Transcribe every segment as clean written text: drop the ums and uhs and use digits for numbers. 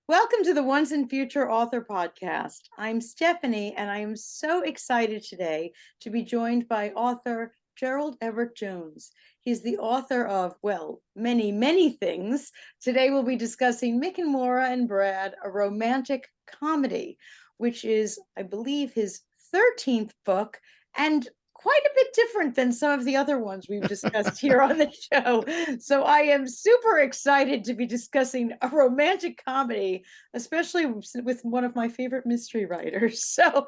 Welcome to the Once and Future Author Podcast. I'm Stephanie, and I am so excited today to be joined by author Gerald Everett Jones. He's the author of, well, many, many things. Today we'll be discussing Mick and Moira and Brad, a romantic comedy, which is, I believe, his 13th book, and quite a bit different than some of the other ones we've discussed here on the show. So I am super excited to be discussing a romantic comedy, especially with one of my favorite mystery writers. So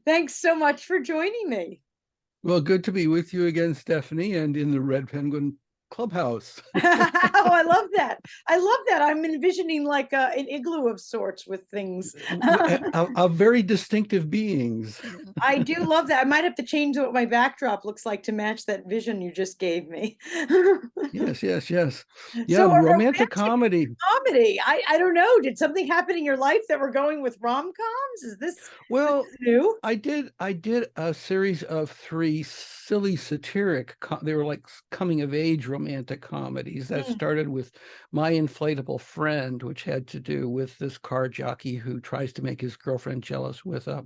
thanks so much for joining me. Well, good to be with you again, Stephanie, and in the Red Penguin Clubhouse. Oh, I love that. I love that. I'm envisioning like an igloo of sorts with things. Of very distinctive beings. I do love that. I might have to change what my backdrop looks like to match that vision you just gave me. Yes. Yeah, So a romantic comedy. I don't know. Did something happen in your life that we're going with rom-coms? Is this new? I did a series of 3 silly satiric, they were like coming of age romantic comedies that started with My Inflatable Friend, which had to do with this car jockey who tries to make his girlfriend jealous with a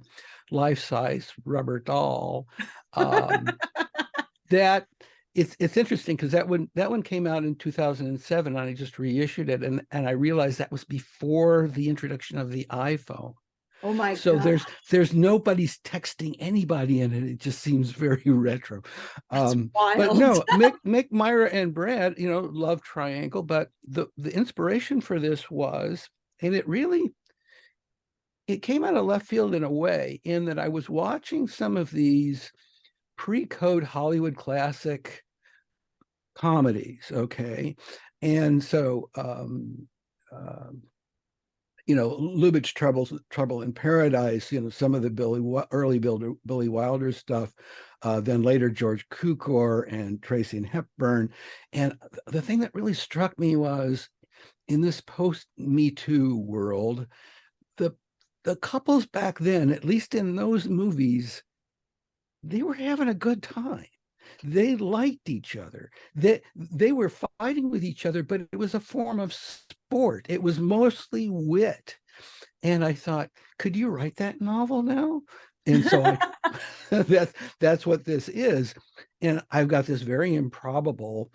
life-size rubber doll. That it's interesting because that one came out in 2007, and I just reissued it, and I realized that was before the introduction of the iPhone. Oh my So God. there's nobody's texting anybody in it. It just seems very retro. But no, Mick, Moira, and Brad, love triangle. But the inspiration for this was, and it came out of left field in a way, in that I was watching some of these pre-code Hollywood classic comedies, okay? And so Lubitsch Trouble in Paradise, some of the early Billy Wilder stuff, then later George Cukor and Tracy and Hepburn. And the thing that really struck me was, in this post-Me Too world, the couples back then, at least in those movies, they were having a good time. They liked each other. They were fighting with each other, but it was a form of sport. It was mostly wit. And I thought, could you write that novel now? And so that's what this is. And I've got this very improbable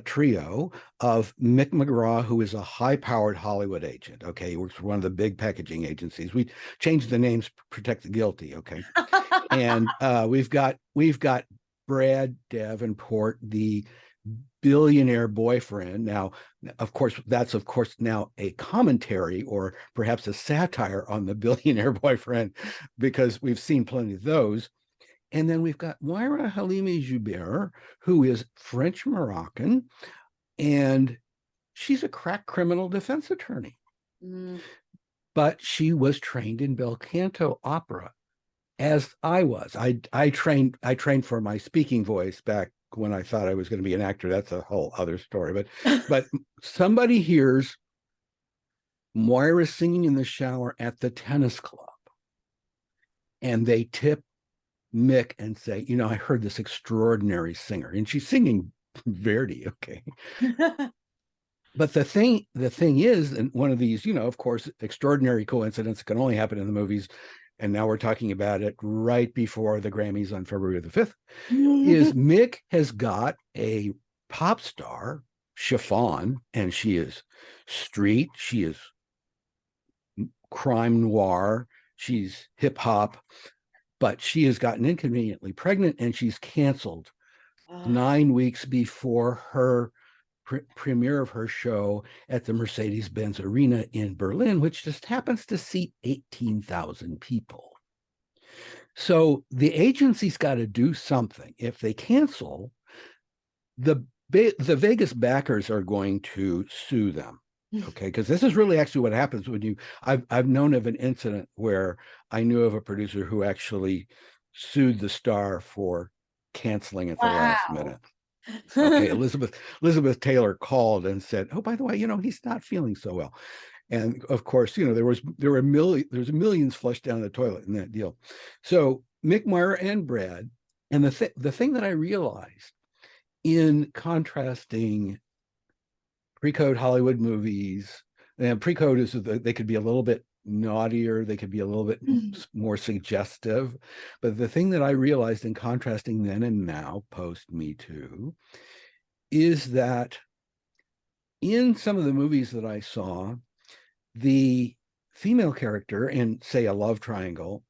trio of Mick McGraw, who is a high-powered Hollywood agent. Okay, he works for one of the big packaging agencies. We changed the names to protect the guilty. Okay, and we've got Brad Davenport, the billionaire boyfriend. Now, of course, that's now a commentary or perhaps a satire on the billionaire boyfriend, because we've seen plenty of those. And then we've got Moira Halimi Joubert, who is French Moroccan, and she's a crack criminal defense attorney. But she was trained in bel canto opera, as I was. I trained for my speaking voice back when I thought I was going to be an actor. That's a whole other story. But somebody hears Moira singing in the shower at the tennis club, and they tip Mick and say, I heard this extraordinary singer, and she's singing Verdi. Okay. But the thing is, and one of these, of course, extraordinary coincidence can only happen in the movies, and now we're talking about it right before the Grammys on February the 5th, is Mick has got a pop star, Chiffon, and she is street, she is crime noir, she's hip hop, but she has gotten inconveniently pregnant, and she's canceled 9 weeks before her premiere of her show at the Mercedes-Benz Arena in Berlin, which just happens to seat 18,000 people. So the agency's got to do something. If they cancel, the Vegas backers are going to sue them. Okay, because this is really actually what happens when I've known of an incident where I knew of a producer who actually sued the star for canceling at the last minute. Okay, Elizabeth Taylor called and said, "Oh, by the way, he's not feeling so well." And of course, there's millions flushed down the toilet in that deal. So Mick, Moira, and Brad, and the thing that I realized in contrasting pre-code Hollywood movies And pre-code is they could be a little bit naughtier, they could be a little bit more suggestive. But the thing that I realized in contrasting then and now, post Me Too, is that in some of the movies that I saw, the female character in, say, a love triangle,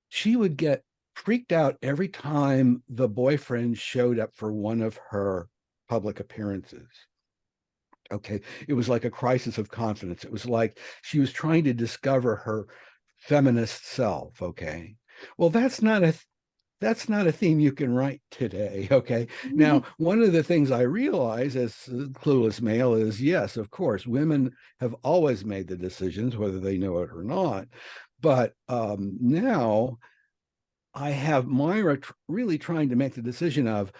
she would get freaked out every time the boyfriend showed up for one of her public appearances. Okay. It was like a crisis of confidence. It was like she was trying to discover her feminist self. Okay. Well, that's not a theme you can write today. Okay. Now, one of the things I realize as a clueless male is, yes, of course, women have always made the decisions, whether they know it or not. But now I have Moira really trying to make the decision of,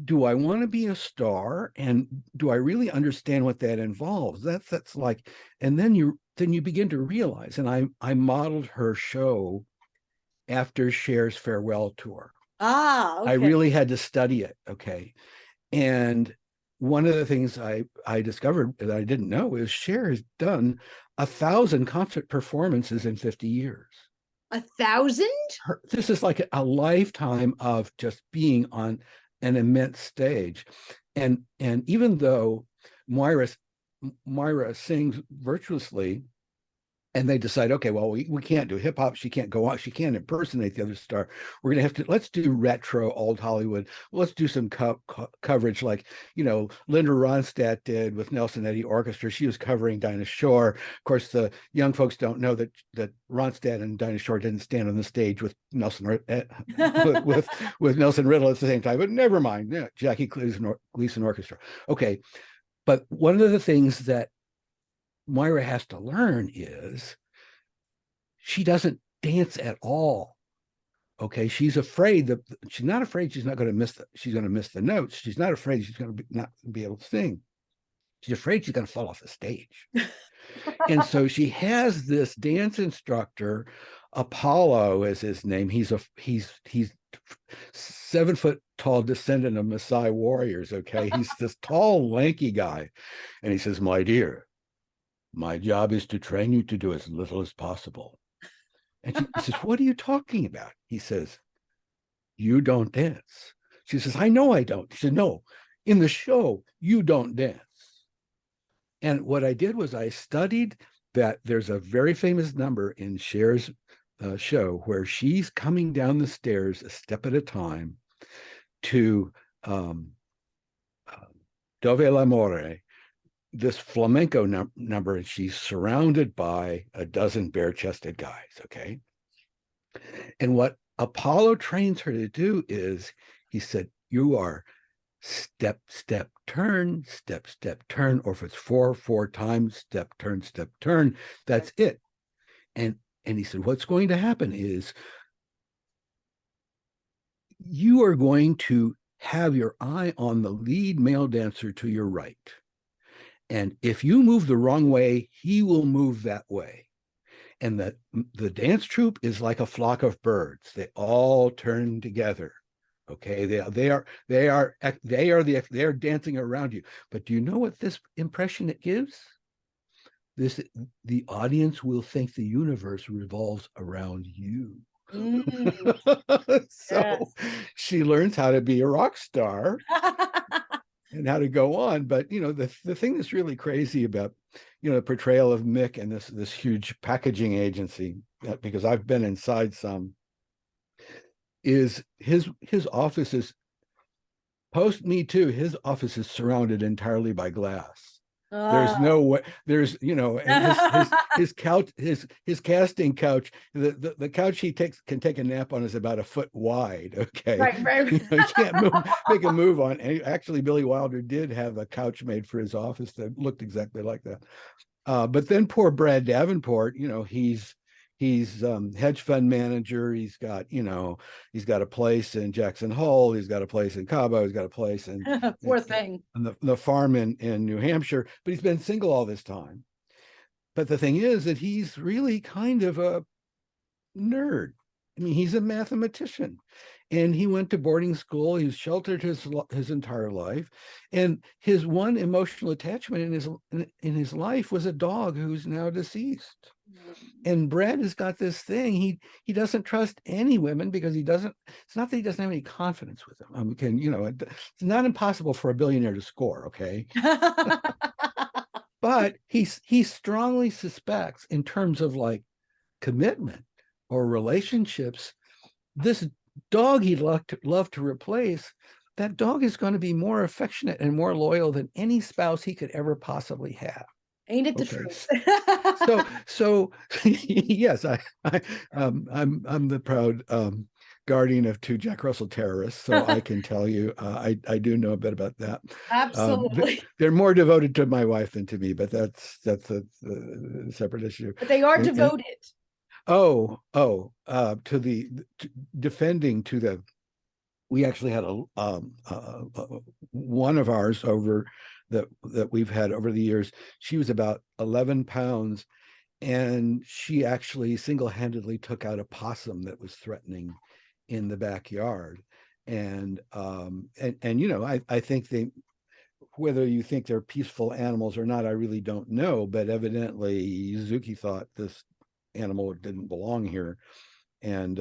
do I want to be a star, and do I really understand what that involves? That's like, and then you begin to realize, and I modeled her show after Cher's farewell tour. Okay. I really had to study it. Okay. And one of the things I discovered that I didn't know is Cher has done 1,000 concert performances in 50 years. 1,000? This is like a lifetime of just being on an immense stage. And even though Moira sings virtuously, and they decide, okay, well, we can't do hip hop. She can't go on. She can't impersonate the other star. We're going to have to, let's do retro old Hollywood. Let's do some coverage like, Linda Ronstadt did with Nelson Eddy Orchestra. She was covering Dinah Shore. Of course, the young folks don't know that Ronstadt and Dinah Shore didn't stand on the stage with Nelson with Nelson Riddle at the same time. But never mind. Yeah, Jackie Gleason Orchestra. Okay. But one of the things that Moira has to learn is she doesn't dance at all. Okay, she's afraid that she's not afraid she's not going to miss she's going to miss the notes. She's not afraid she's going to not be able to sing. She's afraid she's going to fall off the stage. And so she has this dance instructor, Apollo is his name. He's 7 foot tall descendant of Maasai warriors. Okay, he's this tall, lanky guy, and he says, "My dear, my job is to train you to do as little as possible." And she says, "What are you talking about?" He says, "You don't dance." She says, "I know I don't." She said, "No, in the show, you don't dance." And what I did was I studied that there's a very famous number in Cher's show where she's coming down the stairs a step at a time to Dove l'amore, this flamenco number, and she's surrounded by a dozen bare-chested guys. Okay. And what Apollo trains her to do is, he said, you are step, step, turn, step, step, turn, or if it's four times, step, turn, that's it. And he said, what's going to happen is you are going to have your eye on the lead male dancer to your right. And if you move the wrong way, he will move that way. And the dance troupe is like a flock of birds. They all turn together. Okay, they are dancing around you. But do you know what this impression it gives? The audience will think the universe revolves around you. So yes. She learns how to be a rock star. And how to go on. But the thing that's really crazy about the portrayal of Mick and this huge packaging agency, because I've been inside some, is his office is post Me Too. His office is surrounded entirely by glass. There's no way. There's his couch, his casting couch. The couch he can take a nap on is about a foot wide. Okay, right. He can't make a move on. And actually, Billy Wilder did have a couch made for his office that looked exactly like that. But then poor Brad Davenport, he's hedge fund manager. He's got a place in Jackson Hole. He's got a place in Cabo. He's got a place in poor thing on the farm in New Hampshire. But he's been single all this time. But the thing is that he's really kind of a nerd. I mean, he's a mathematician, and he went to boarding school. He was sheltered his entire life, and his one emotional attachment in his life was a dog who's now deceased. And Brad has got this thing. He doesn't trust any women because he doesn't. It's not that he doesn't have any confidence with them. It's not impossible for a billionaire to score. Okay, but he strongly suspects, in terms of like commitment or relationships, this dog he'd love to replace, that dog is going to be more affectionate and more loyal than any spouse he could ever possibly have. Ain't it the Okay. truth? So yes, I'm the proud guardian of two Jack Russell terrorists, so I can tell you I do know a bit about that. Absolutely. They're more devoted to my wife than to me, but that's a separate issue. But they are And, devoted. to the defending to the. We actually had one of ours over that we've had over the years. She was about 11 pounds, and she actually single-handedly took out a possum that was threatening in the backyard. And I think whether you think they're peaceful animals or not, I really don't know, but evidently Zuki thought this animal didn't belong here. And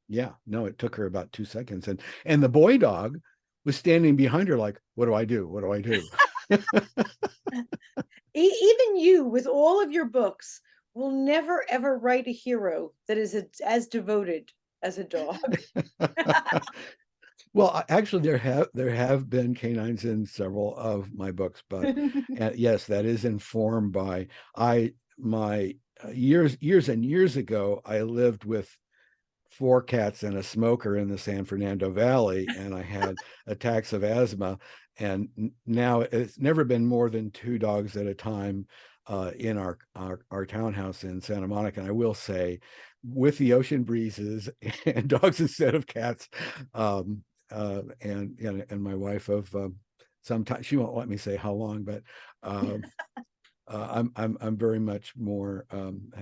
it took her about 2 seconds. And the boy dog was standing behind her like, what do I do? What do I do? Even you, with all of your books, will never ever write a hero that is as devoted as a dog. Well, actually, there have been canines in several of my books, but yes, that is informed by my years and years ago. I lived with 4 cats and a smoker in the San Fernando Valley, and I had attacks of asthma. And now it's never been more than 2 dogs at a time in our townhouse in Santa Monica. And I will say, with the ocean breezes and dogs instead of cats, and my wife of sometimes, she won't let me say how long, but I'm very much more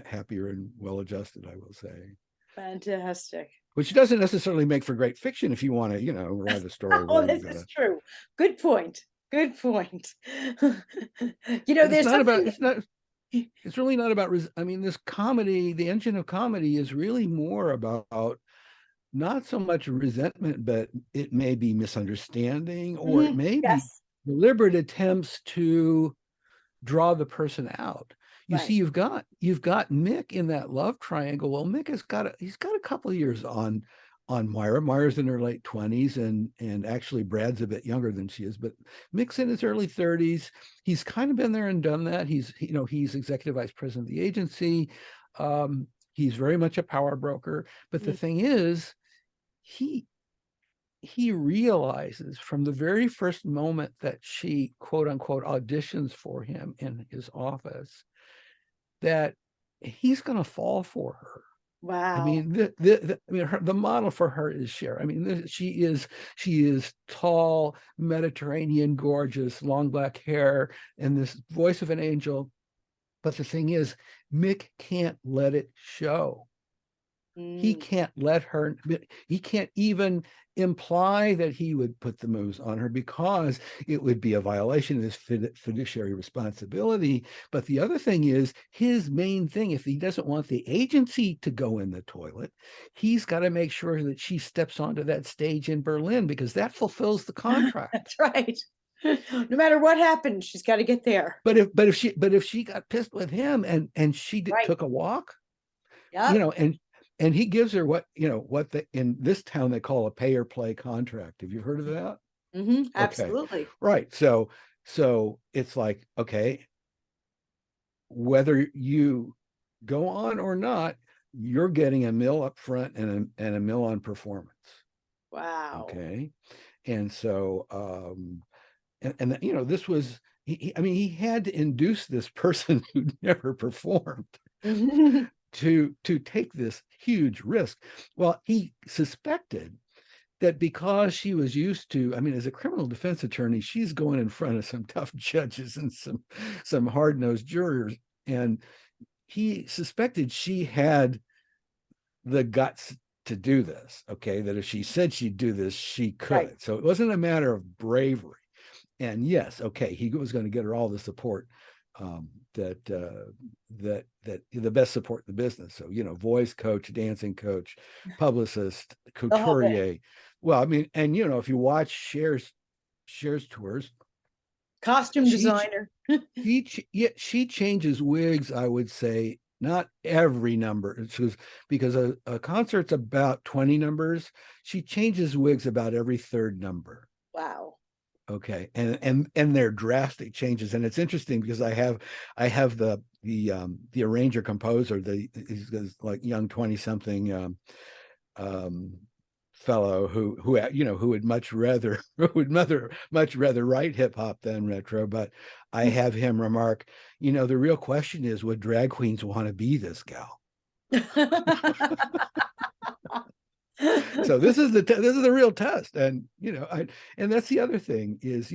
happier and well adjusted, I will say. Fantastic. Which doesn't necessarily make for great fiction if you want to, write a story. Oh, this is true. Good point. Good point. There's something. It's really not about. I mean, this comedy, the engine of comedy, is really more about not so much resentment, but it may be misunderstanding, or it may be Yes. deliberate attempts to draw the person out. You see, you've got Mick in that love triangle. Well, Mick he's got a couple of years on Moira. Moira's in her late 20s, and actually Brad's a bit younger than she is, but Mick's in his early 30s. He's kind of been there and done that. He's executive vice president of the agency. He's very much a power broker. But the thing is, he realizes from the very first moment that she, quote unquote, auditions for him in his office, that he's going to fall for her. Wow. I mean, the model for her is Cher. I mean, she is tall, Mediterranean, gorgeous, long black hair, and this voice of an angel. But the thing is, Mick can't let it show. He can't let her, he can't even imply that he would put the moves on her, because it would be a violation of his fiduciary responsibility. But the other thing is, his main thing, if he doesn't want the agency to go in the toilet, he's got to make sure that she steps onto that stage in Berlin, because that fulfills the contract. That's right. No matter what happens, she's got to get there. But if she got pissed with him and she took a walk, and he gives her what in this town they call a pay or play contract. Have you heard of that? Mm-hmm, absolutely. Okay. Right. So it's like, okay, whether you go on or not, you're getting a mill up front and a mill on performance. Wow. Okay. And so this was he had to induce this person who'd never performed to take this huge risk. Well, he suspected that because she was used to, as a criminal defense attorney, she's going in front of some tough judges and some hard-nosed jurors, and he suspected she had the guts to do this. Okay, that if she said she'd do this, she could. Right. So it wasn't a matter of bravery. And yes, okay, he was going to get her all the support that the best support in the business. So voice coach, dancing coach, publicist, The whole bit. couturier. Well, I mean, and if you watch Cher's tours, Costume she designer. she changes wigs, I would say, not every number. Because a concert's about 20 numbers. She changes wigs about every third number. Wow. Okay, and they're drastic changes, and it's interesting because I have the arranger composer, he's this like young 20-something fellow who would much rather write hip hop than retro, but I have him remark, the real question is, would drag queens want to be this gal? So this is the real test. And and that's the other thing is,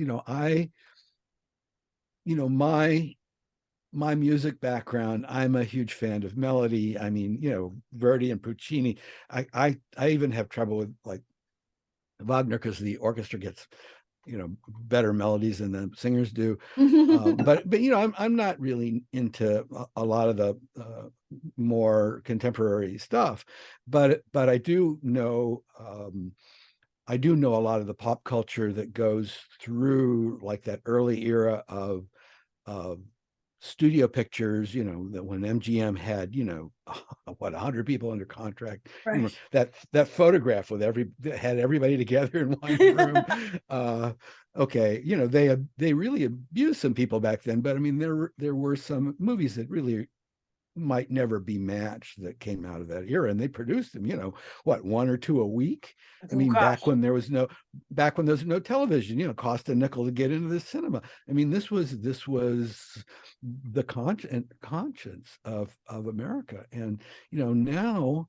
my music background, I'm a huge fan of melody. I mean, Verdi and Puccini. I even have trouble with like Wagner because the orchestra gets better melodies than the singers do. But I'm not really into a lot of the more contemporary stuff, but I do know a lot of the pop culture that goes through like that early era of studio pictures, that when MGM had, what, 100 people under contract. Right. That photograph with had everybody together in one room. Okay, they really abused some people back then, but I mean, there were some movies that really might never be matched that came out of that era, and they produced them, what, 1 or 2 a week. I mean, back when there was no television, cost a nickel to get into the cinema. I mean, this was the conscience of America. And now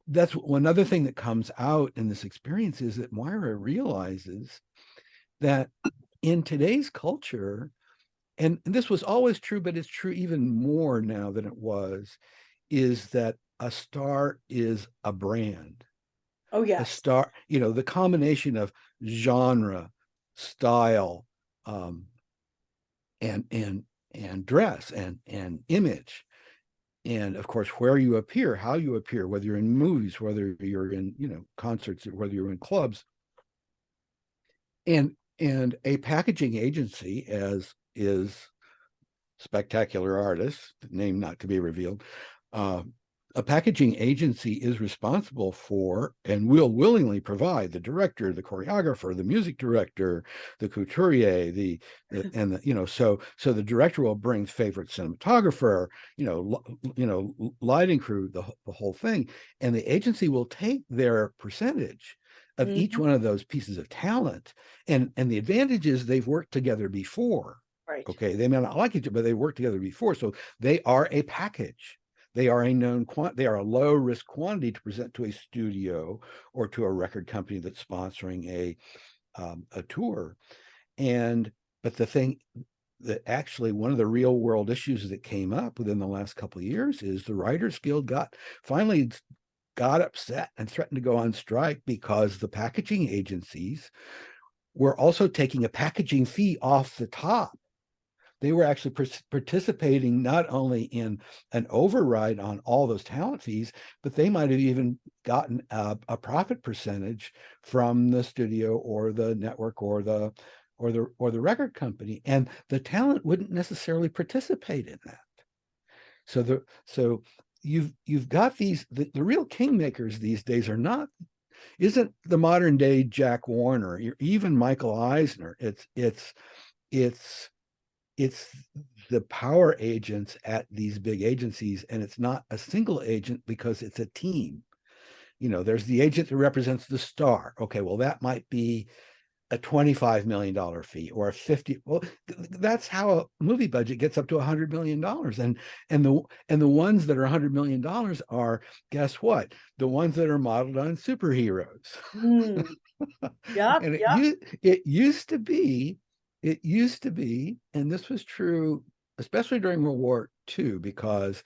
that's one other thing that comes out in this experience is that Moira realizes that in today's culture, and this was always true, but it's true even more now than it was, is that a star is a brand. Oh, A yes. star, the combination of genre, style, and dress and image, and of course where you appear, how you appear, whether you're in movies, whether you're in concerts, whether you're in clubs, and a packaging agency, as is Spectacular Artists, name not to be revealed, a packaging agency is responsible for and will willingly provide the director, the choreographer, the music director, the couturier, so the director will bring favorite cinematographer, lighting crew, the whole thing, and the agency will take their percentage of each one of those pieces of talent, and the advantage is they've worked together before. Right. Okay, they may not like each other, but they worked together before, so they are a package. They are a known they are a low risk quantity to present to a studio or to a record company that's sponsoring a tour. But the thing that actually, one of the real world issues that came up within the last couple of years is the Writers Guild finally got upset and threatened to go on strike because the packaging agencies were also taking a packaging fee off the top. They were actually participating not only in an override on all those talent fees, but they might have even gotten a profit percentage from the studio or the network or the record company, and the talent wouldn't necessarily participate in that. So you've got these, the real kingmakers these days isn't the modern day Jack Warner, even Michael Eisner. It's the power agents at these big agencies, and it's not a single agent because it's a team. There's the agent who represents the star. Okay, well, that might be a $25 million fee or a 50. Well, that's how a movie budget gets up to $100 million. And the ones that are $100 million are, guess what? The ones that are modeled on superheroes. Yep. And it used to be, and this was true, especially during World War II, because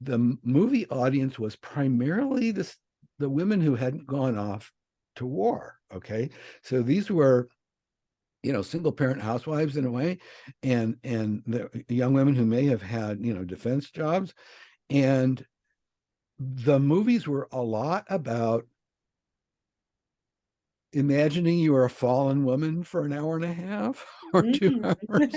the movie audience was primarily the women who hadn't gone off to war. Okay, so these were, single parent housewives in a way, and the young women who may have had, defense jobs. And the movies were a lot about imagining you were a fallen woman for an hour and a half or 2 hours.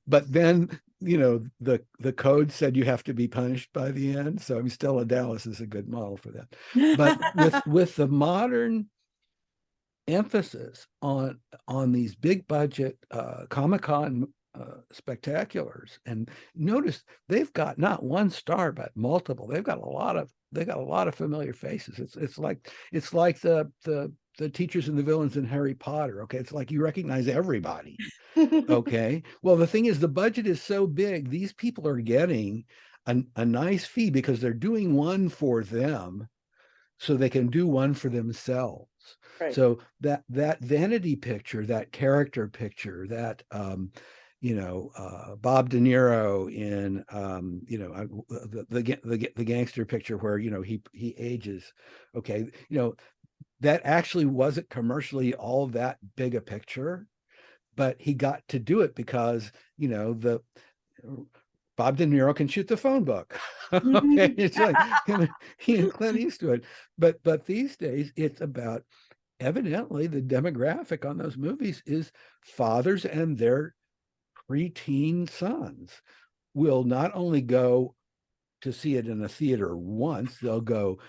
But then, the code said you have to be punished by the end. So I'm Stella Dallas is a good model for that. But with the modern emphasis on these big budget Comic-Con spectaculars, and notice they've got not one star but multiple. They've got a lot of familiar faces. It's like the teachers and the villains in Harry Potter. Okay, it's like you recognize everybody. Okay, well, the thing is, the budget is so big, these people are getting a nice fee because they're doing one for them so they can do one for themselves. Right. So that vanity picture, that character picture, that Bob De Niro in the gangster picture where he ages. Okay, that actually wasn't commercially all that big a picture, but he got to do it because the Bob De Niro can shoot the phone book. Okay, it's like he and Clint Eastwood. But these days it's about, evidently the demographic on those movies is fathers and their preteen sons will not only go to see it in a theater once, they'll go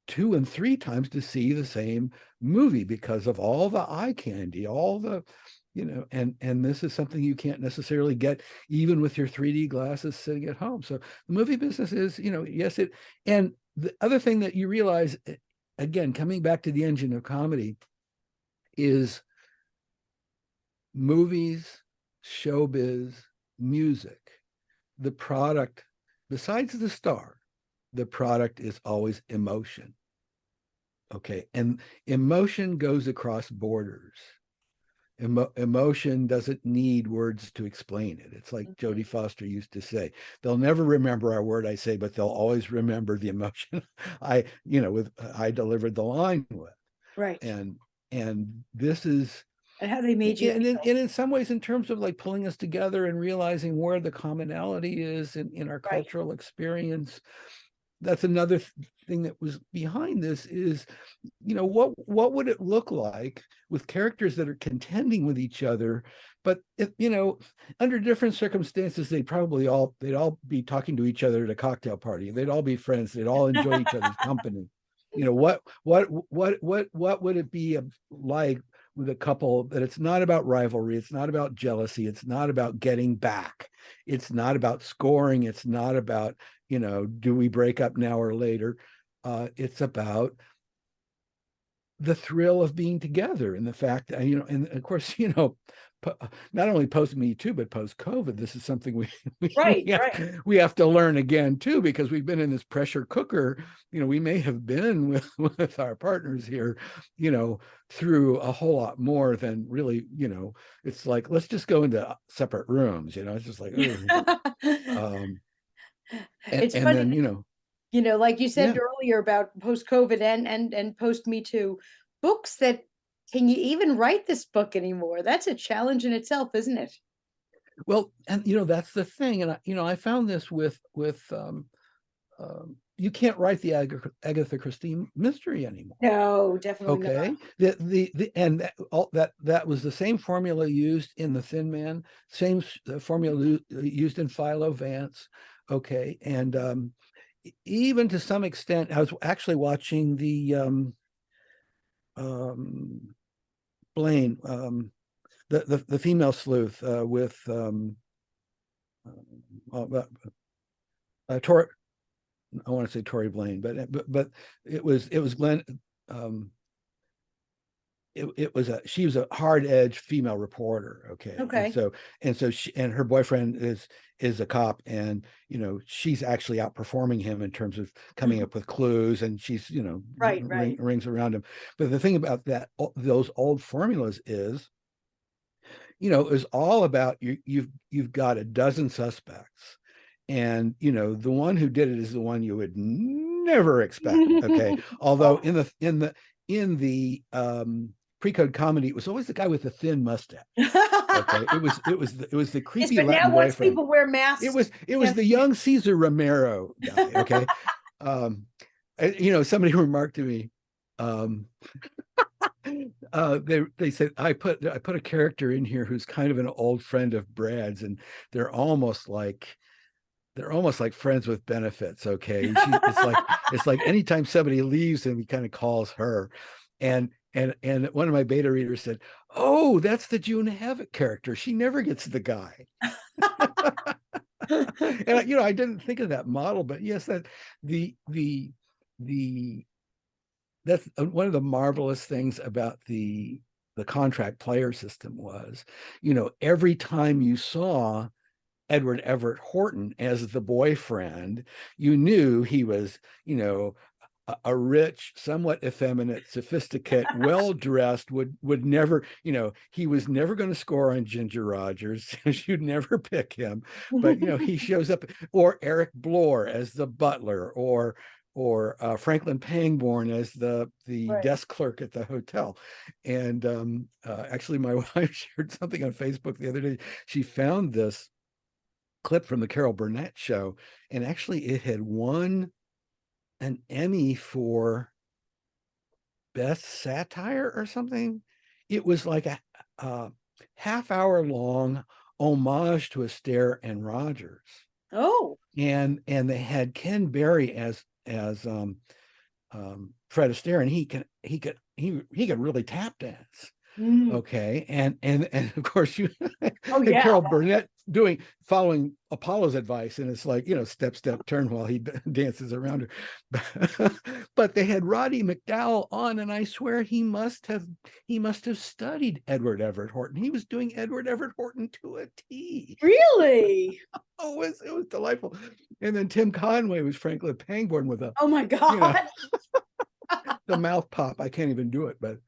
2 and 3 times to see the same movie because of all the eye candy, all the, and this is something you can't necessarily get even with your 3D glasses sitting at home. So the movie business is, yes, and the other thing that you realize, again, coming back to the engine of comedy, is movies, showbiz, music. The product, besides the star, the product is always emotion. Okay, and emotion goes across borders. Emotion doesn't need words to explain it. It's like Jodie Foster used to say, they'll never remember a word I say, but they'll always remember the emotion I delivered the line with. Right. And this is, and how they made you and in some ways, in terms of like pulling us together and realizing where the commonality is in our cultural experience. That's another thing that was behind this is, what would it look like with characters that are contending with each other, but if, under different circumstances, they'd all be talking to each other at a cocktail party. They'd all be friends. They'd all enjoy each other's company. What would it be like with a couple that it's not about rivalry, it's not about jealousy, it's not about getting back, it's not about scoring, it's not about, do we break up now or later? It's about the thrill of being together and the fact that, and of course, not only post Me Too, but post COVID, this is something we have to learn again too, because we've been in this pressure cooker. We may have been with our partners here, through a whole lot more than really, it's like, let's just go into separate rooms, it's just like, it's and funny, then, like you said earlier about post-COVID and post Me Too, books that, can you even write this book anymore? That's a challenge in itself, isn't it? Well, and that's the thing, and I found this with you can't write the Agatha Christie mystery anymore. No, definitely not. Okay, that was the same formula used in The Thin Man, same formula used in Philo Vance. Okay, and even to some extent, I was actually watching the Blaine, the female sleuth with Tori. I want to say Tory Blaine, but it was Glenn. She was a hard edged female reporter. Okay. And so she and her boyfriend is a cop, and she's actually outperforming him in terms of coming up with clues, and she's rings around him. But the thing about those old formulas is, is all about you've got a dozen suspects, and the one who did it is the one you would never expect. Okay. Although in the pre-code comedy, it was always the guy with the thin mustache. Okay. It was the Yes, creepy but Latin now once boyfriend. people wear masks, It was the young Caesar Romero guy. Okay. um, somebody remarked to me, they said I put a character in here who's kind of an old friend of Brad's, and they're almost like friends with benefits. Okay. It's like anytime somebody leaves and he kind of calls her. And one of my beta readers said, "Oh, that's the June Havoc character. She never gets the guy." And I didn't think of that model, but yes, that the that's one of the marvelous things about the contract player system was, every time you saw Edward Everett Horton as the boyfriend, you knew he was, a rich, somewhat effeminate, sophisticate, well-dressed, would never, he was never going to score on Ginger Rogers. You'd never pick him, but he shows up, or Eric Blore as the butler, or Franklin Pangborn as the Right. desk clerk at the hotel. And actually, my wife shared something on Facebook the other day. She found this clip from the Carol Burnett show, and actually it had won an Emmy for best satire or something. It was like a half-hour long homage to Astaire and Rogers. Oh, And they had Ken Berry as Fred Astaire, and he could really tap dance. Okay. And of course Oh, and yeah. Carol Burnett following Apollo's advice, and it's like, step turn while he dances around her. But they had Roddy McDowall on, and I swear he must have studied Edward Everett Horton. He was doing Edward Everett Horton to a T. Really? Oh, it was delightful. And then Tim Conway was Franklin Pangborn with Oh my God. the mouth pop. I can't even do it, but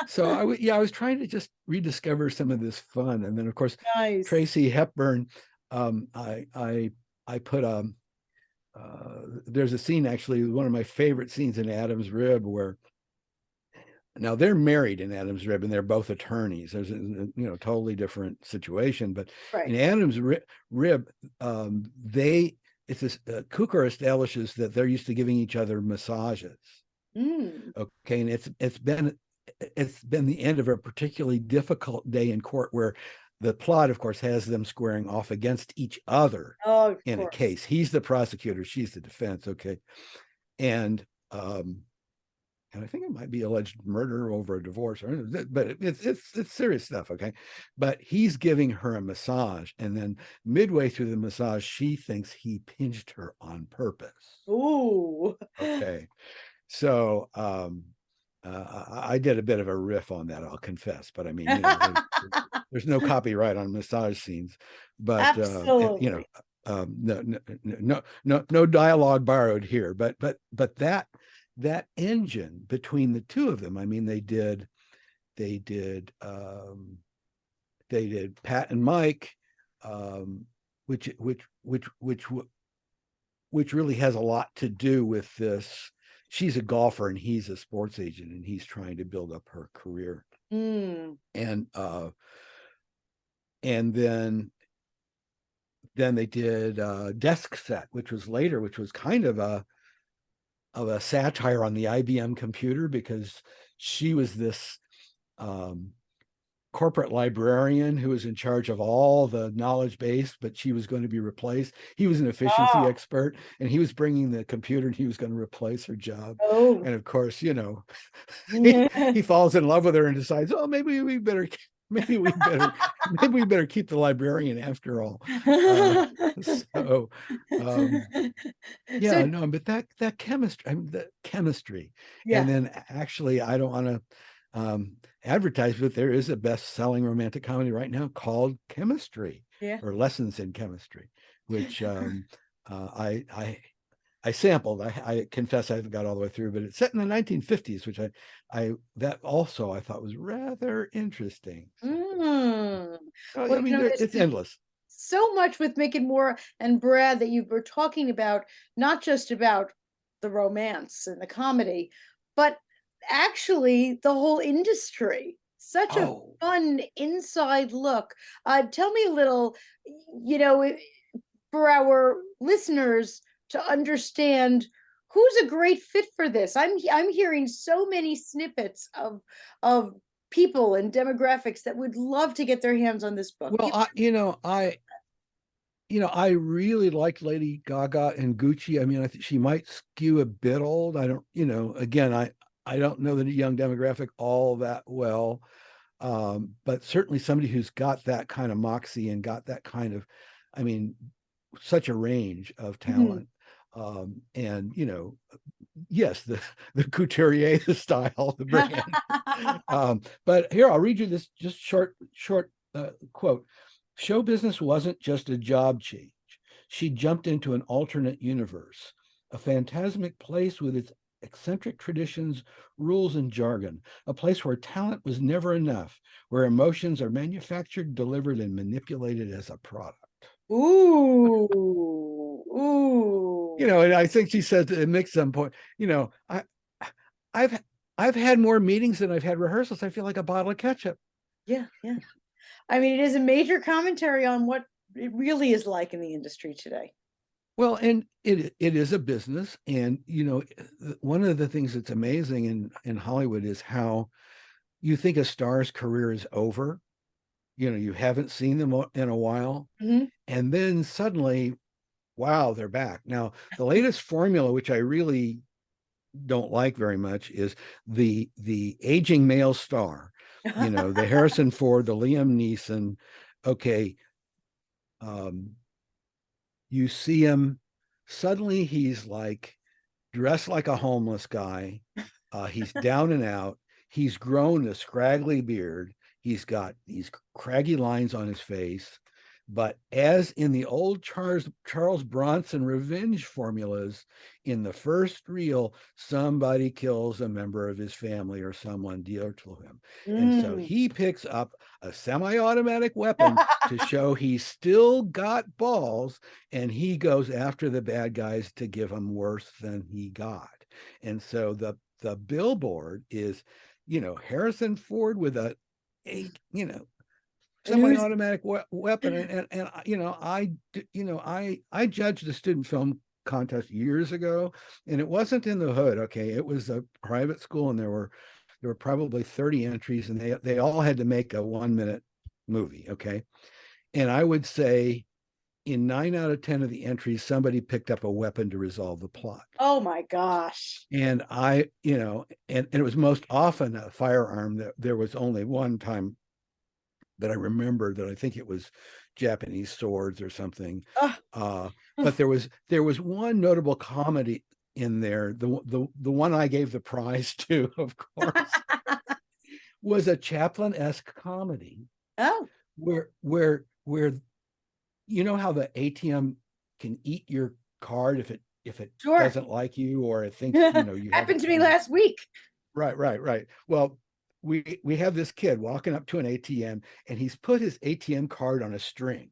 so I was trying to just rediscover some of this fun. And then of course, Nice. Tracy Hepburn, I put there's a scene, actually one of my favorite scenes in Adam's Rib, where now they're married in Adam's Rib and they're both attorneys. There's a totally different situation, but Right. in Adam's Rib, it's this Cukor establishes that they're used to giving each other massages. Okay, and it's been the end of a particularly difficult day in court, where the plot, of course, has them squaring off against each other in a case. He's the prosecutor, she's the defense. Okay, and I think it might be alleged murder over a divorce, but it's serious stuff. Okay, but he's giving her a massage, and then midway through the massage, she thinks he pinched her on purpose. Ooh. Okay. So I did a bit of a riff on that, I'll confess, but I mean, there's no copyright on massage scenes, but absolutely. No dialogue borrowed here, but that engine between the two of them, I mean, they did Pat and Mike, which really has a lot to do with this. She's a golfer and he's a sports agent, and he's trying to build up her career. And then they did Desk Set, which was later, which was kind of a satire on the IBM computer, because she was this corporate librarian who was in charge of all the knowledge base, but she was going to be replaced. He was an efficiency expert, and he was bringing the computer, and he was going to replace her job. And of course, he falls in love with her and decides, oh, maybe we better keep the librarian after all. But that chemistry, the chemistry. And then actually, I don't want to advertise, but there is a best-selling romantic comedy right now called Chemistry, or Lessons in Chemistry, which I sampled. I confess I haven't got all the way through, but it's set in the 1950s, which that also I thought was rather interesting. So, Well, I mean, it's endless. so much with Mick and Moira and Brad that you were talking about, not just about the romance and the comedy, but actually the whole industry. Such a Oh, fun inside look. Tell me a little, you know, for our listeners to understand who's a great fit for this. I'm hearing so many snippets of people and demographics that would love to get their hands on this book. well, I really liked Lady Gaga and Gucci. I mean, I think she might skew a bit old. I don't, again, I don't know the young demographic all that well. But certainly somebody who's got that kind of moxie and got that kind of, I mean, such a range of talent. And yes, the couturier style, the brand. But here I'll read you this just short quote. Show business wasn't just a job change. She jumped into an alternate universe, a phantasmic place with its eccentric traditions, rules, and jargon, a place where talent was never enough, where emotions are manufactured, delivered, and manipulated as a product. Ooh, ooh. And I think she said at Mick some point, I've I've had more meetings than I've had rehearsals. I feel like a bottle of ketchup. Yeah, yeah. I mean, it is a major commentary on what it really is like in the industry today. Well, and it is a business, and one of the things that's amazing in Hollywood is how you think a star's career is over. You haven't seen them in a while, and then suddenly, wow, they're back. Now, the latest formula, which I really don't like very much, is the aging male star. The Harrison Ford, the Liam Neeson. Okay, you see him, suddenly he's like dressed like a homeless guy. He's down and out. He's grown a scraggly beard. He's got these craggy lines on his face. But as in the old Charles Bronson revenge formulas, in the first reel, somebody kills a member of his family or someone dear to him. And so he picks up a semi-automatic weapon to show he's still got balls, and he goes after the bad guys to give them worse than he got. And so the billboard is, Harrison Ford with a semi-automatic weapon, and I judged the student film contest years ago, and it wasn't in the hood. Okay, it was a private school, and there were probably 30 entries, and they all had to make a 1-minute movie. Okay, and I would say in 9 out of 10 of the entries, somebody picked up a weapon to resolve the plot. Oh my gosh. And and it was most often a firearm. That there was only one time that I remember that I think it was Japanese swords or something. But there was one notable comedy in there. The one I gave the prize to, of course, was a Chaplin-esque comedy. Oh, where how the ATM can eat your card if it sure. doesn't like you, or it thinks you happened to me last week. Right. Well, we have this kid walking up to an ATM, and he's put his ATM card on a string.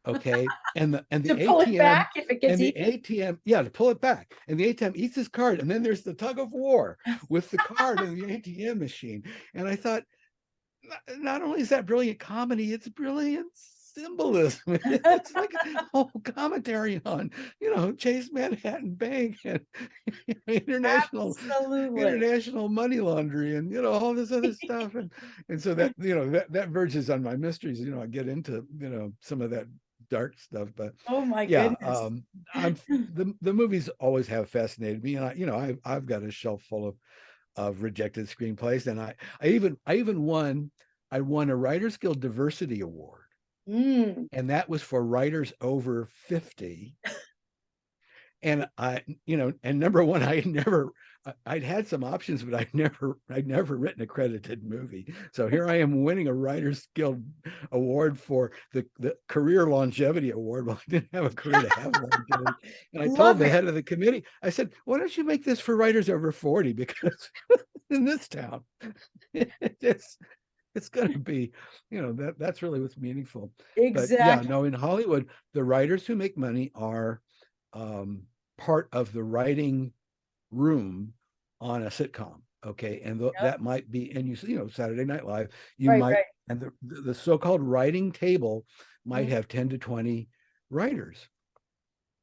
Okay, and the to pull ATM it back if it gets and the eaten? ATM, to pull it back, and the ATM eats his card, and then there's the tug of war with the card and the ATM machine. And I thought, not only is that brilliant comedy, it's brilliant symbolism. It's like a whole commentary on, Chase Manhattan Bank and international money laundering, and all this other stuff. And so that, that verges on my mysteries. I get into, some of that dark stuff, but oh my yeah, goodness. the movies always have fascinated me, and I've got a shelf full of rejected screenplays, and I won a Writers Guild Diversity Award, and that was for writers over 50. And and number one, I'd had some options, but I'd never written a credited movie. So here I am winning a Writers Guild Award for the Career Longevity Award. Well, I didn't have a career to have longevity. And I told the head of the committee, I said, why don't you make this for writers over 40? Because in this town, it's going to be, that's really what's meaningful. But yeah, Exactly. no, in Hollywood, the writers who make money are part of the writing room on a sitcom. Okay. And Yep. that might be, and Saturday Night Live, you Right, might, right. and the so-called writing table might Mhm. have 10 to 20 writers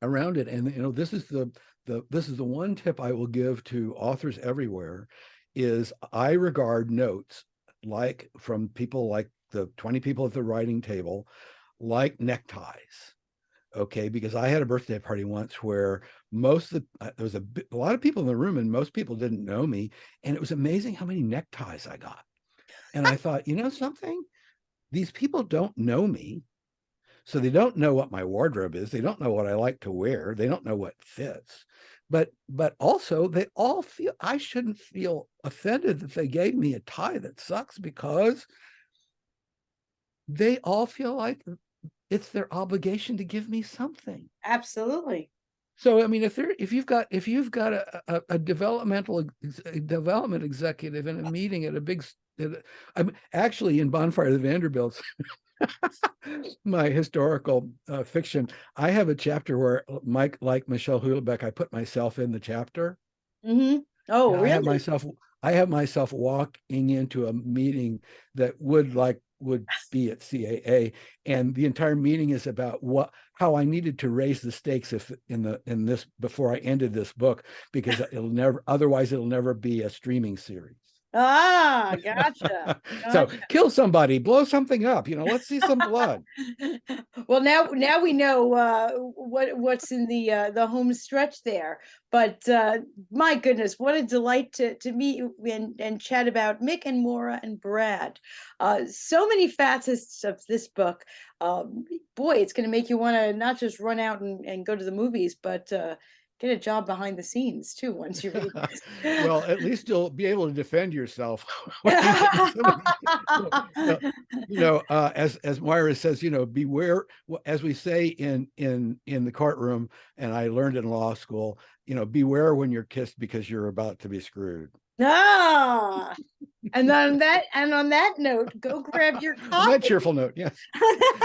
around it. And this is the one tip I will give to authors everywhere is I regard notes like from people like the 20 people at the writing table like neckties. Okay, because I had a birthday party once where most of the there was a lot of people in the room and most people didn't know me, and it was amazing how many neckties I got. And I thought, something, these people don't know me, so they don't know what my wardrobe is. They don't know what I like to wear. They don't know what fits. But also they all feel I shouldn't feel offended that they gave me a tie that sucks, because they all feel like it's their obligation to give me something. Absolutely. So I mean, if you've got a development executive in a meeting at a big, I'm actually in Bonfire of the Vanderbilts, my historical fiction. I have a chapter where Mike, like Michelle Houellebecq, I put myself in the chapter, Hmm. Oh, and really? I have myself walking into a meeting that would be at CAA, and the entire meeting is about how I needed to raise the stakes if in this before I ended this book, because it'll never be a streaming series. Ah, gotcha. So Gotcha. kill somebody, blow something up, let's see some blood. Well, now we know what's in the home stretch there. But my goodness, what a delight to meet you and chat about Mick and Moira and Brad. So many facets of this book. Boy, it's going to make you want to not just run out and go to the movies, but get a job behind the scenes too once you read this. Well, at least you'll be able to defend yourself when you get in some of as Moira says, beware, as we say in the courtroom, and I learned in law school, beware when you're kissed, because you're about to be screwed. Ah, and on that note, go grab your On that coffee. cheerful note, yes,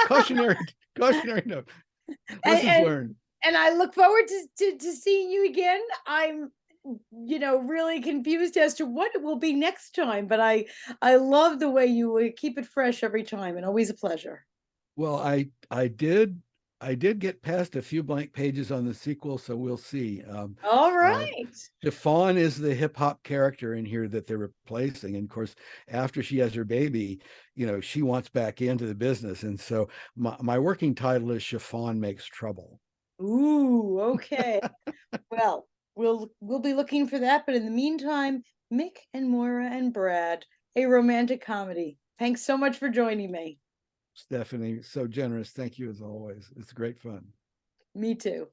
cautionary note. Lessons and learned. and I look forward to seeing you again. I'm really confused as to what it will be next time, but I love the way you keep it fresh every time, and always a pleasure. Well, I did get past a few blank pages on the sequel, so we'll see. All Uh, right. Chiffon is the hip hop character in here that they're replacing, and of course, after she has her baby, she wants back into the business, and so my working title is Chiffon Makes Trouble. Ooh, okay. Well, we'll be looking for that, but in the meantime, Mick and Moira and Brad, a romantic comedy. Thanks so much for joining me. Stephanie, so generous. Thank you as always. It's great fun. Me too.